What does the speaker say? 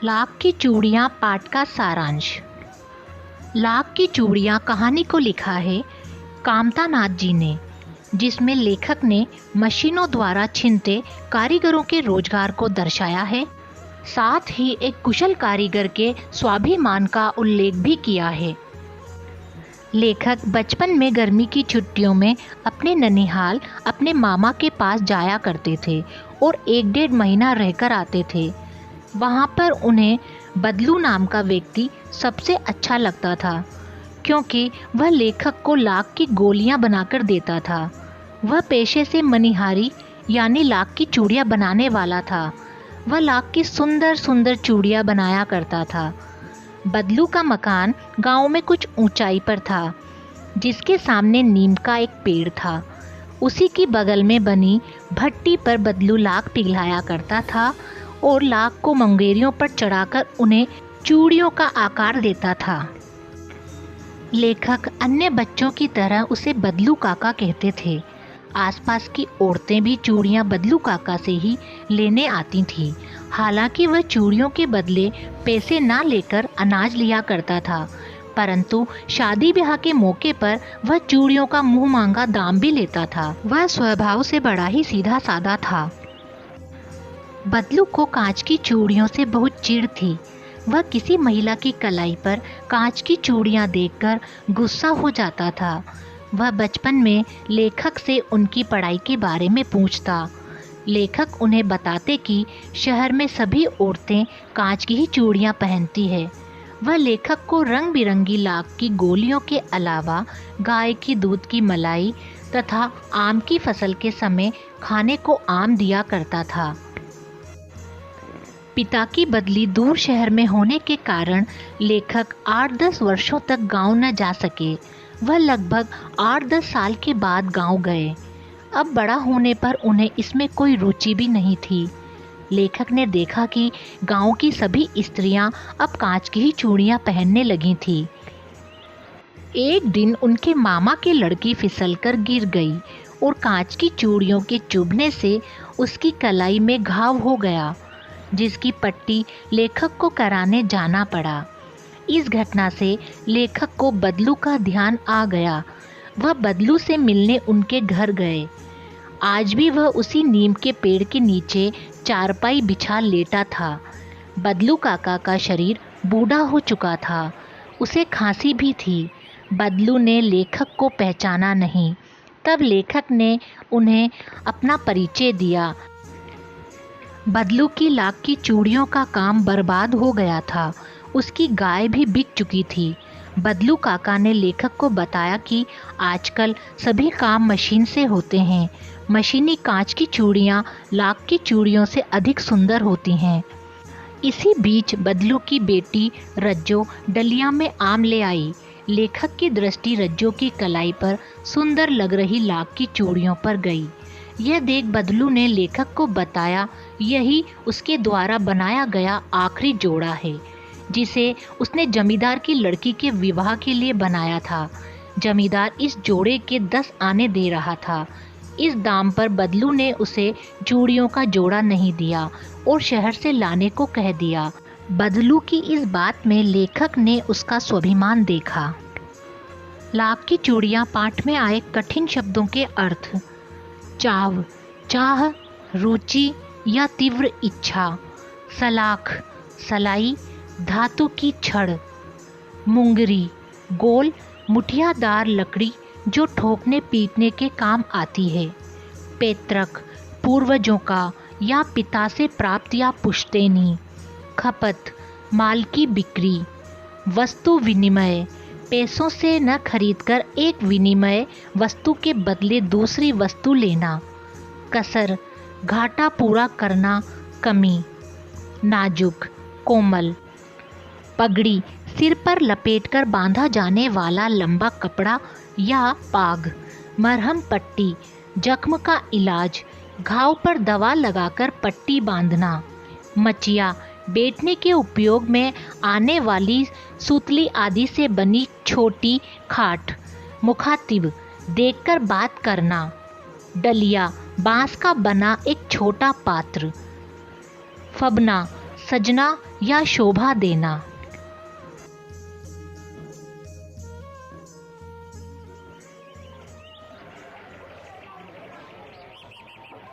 लाख की चूड़ियाँ पाठ का सारांश। लाख की चूड़ियाँ कहानी को लिखा है कामता नाथ जी ने, जिसमें लेखक ने मशीनों द्वारा छिनते कारीगरों के रोजगार को दर्शाया है। साथ ही एक कुशल कारीगर के स्वाभिमान का उल्लेख भी किया है। लेखक बचपन में गर्मी की छुट्टियों में अपने ननिहाल अपने मामा के पास जाया करते थे और 1-1.5 महीना रहकर आते थे। वहाँ पर उन्हें बदलू नाम का व्यक्ति सबसे अच्छा लगता था, क्योंकि वह लेखक को लाख की गोलियाँ बनाकर देता था। वह पेशे से मनिहारी यानी लाख की चूड़ियाँ बनाने वाला था। वह लाख की सुंदर सुंदर चूड़ियाँ बनाया करता था। बदलू का मकान गांव में कुछ ऊंचाई पर था, जिसके सामने नीम का एक पेड़ था। उसी की बगल में बनी भट्टी पर बदलू लाख पिघलाया करता था और लाख को मंगेरियों पर चढ़ाकर उन्हें चूड़ियों का आकार देता था। लेखक अन्य बच्चों की तरह उसे बदलू काका कहते थे। आसपास की औरतें भी चूड़ियाँ बदलू काका से ही लेने आती थीं। हालांकि वह चूड़ियों के बदले पैसे ना लेकर अनाज लिया करता था, परंतु शादी ब्याह के मौके पर वह चूड़ियों का मुंह मांगा दाम भी लेता था। वह स्वभाव से बड़ा ही सीधा साधा था। बदलू को कांच की चूड़ियों से बहुत चिढ़ थी। वह किसी महिला की कलाई पर कांच की चूड़ियाँ देखकर गुस्सा हो जाता था। वह बचपन में लेखक से उनकी पढ़ाई के बारे में पूछता। लेखक उन्हें बताते कि शहर में सभी औरतें कांच की ही चूड़ियाँ पहनती है। वह लेखक को रंग बिरंगी लाख की गोलियों के अलावा गाय की दूध की मलाई तथा आम की फसल के समय खाने को आम दिया करता था। पिता की बदली दूर शहर में होने के कारण लेखक 8-10 वर्षों तक गांव न जा सके। वह लगभग 8-10 साल के बाद गांव गए। अब बड़ा होने पर उन्हें इसमें कोई रुचि भी नहीं थी। लेखक ने देखा कि गांव की सभी स्त्रियां अब कांच की ही चूड़ियां पहनने लगी थीं। एक दिन उनके मामा की लड़की फिसलकर गिर गई और कांच की चूड़ियों के चुभने से उसकी कलाई में घाव हो गया, जिसकी पट्टी लेखक को कराने जाना पड़ा। इस घटना से लेखक को बदलू का ध्यान आ गया। वह बदलू से मिलने उनके घर गए। आज भी वह उसी नीम के पेड़ के नीचे चारपाई बिछा लेटा था। बदलू काका का शरीर बूढ़ा हो चुका था। उसे खांसी भी थी। बदलू ने लेखक को पहचाना नहीं। तब लेखक ने उन्हें अपना परिचय दिया। बदलू की लाख की चूड़ियों का काम बर्बाद हो गया था। उसकी गाय भी बिक चुकी थी। बदलू काका ने लेखक को बताया कि आजकल सभी काम मशीन से होते हैं। मशीनी कांच की चूड़ियाँ लाख की चूड़ियों से अधिक सुंदर होती हैं। इसी बीच बदलू की बेटी रज्जो डलिया में आम ले आई। लेखक की दृष्टि रज्जो की कलाई पर सुंदर लग रही लाख की चूड़ियों पर गई। यह देख बदलू ने लेखक को बताया यही उसके द्वारा बनाया गया आखिरी जोड़ा है, जिसे उसने जमींदार की लड़की के विवाह के लिए बनाया था। जमींदार इस जोड़े के 10 आने दे रहा था। इस दाम पर बदलू ने उसे चूड़ियों का जोड़ा नहीं दिया और शहर से लाने को कह दिया। बदलू की इस बात में लेखक ने उसका स्वाभिमान देखा। लाख की चूड़ियाँ पाठ में आए कठिन शब्दों के अर्थ। चाव, चाह, रुचि या तीव्र इच्छा। सलाख, सलाई, धातु की छड़। मुंगरी, गोल मुठियादार लकड़ी जो ठोकने पीटने के काम आती है। पैतृक, पूर्वजों का या पिता से प्राप्त या पुश्तैनी। खपत, माल की बिक्री। वस्तु विनिमय, पैसों से न खरीदकर एक विनिमय वस्तु के बदले दूसरी वस्तु लेना। कसर, घाटा पूरा करना, कमी। नाजुक, कोमल। पगड़ी, सिर पर लपेटकर बांधा जाने वाला लंबा कपड़ा या पाग। मरहम पट्टी, जख्म का इलाज, घाव पर दवा लगाकर पट्टी बांधना। मचिया, बैठने के उपयोग में आने वाली सूतली आदि से बनी छोटी खाट। मुखातिब, देखकर बात करना। डलिया, बांस का बना एक छोटा पात्र। फबना, सजना या शोभा देना।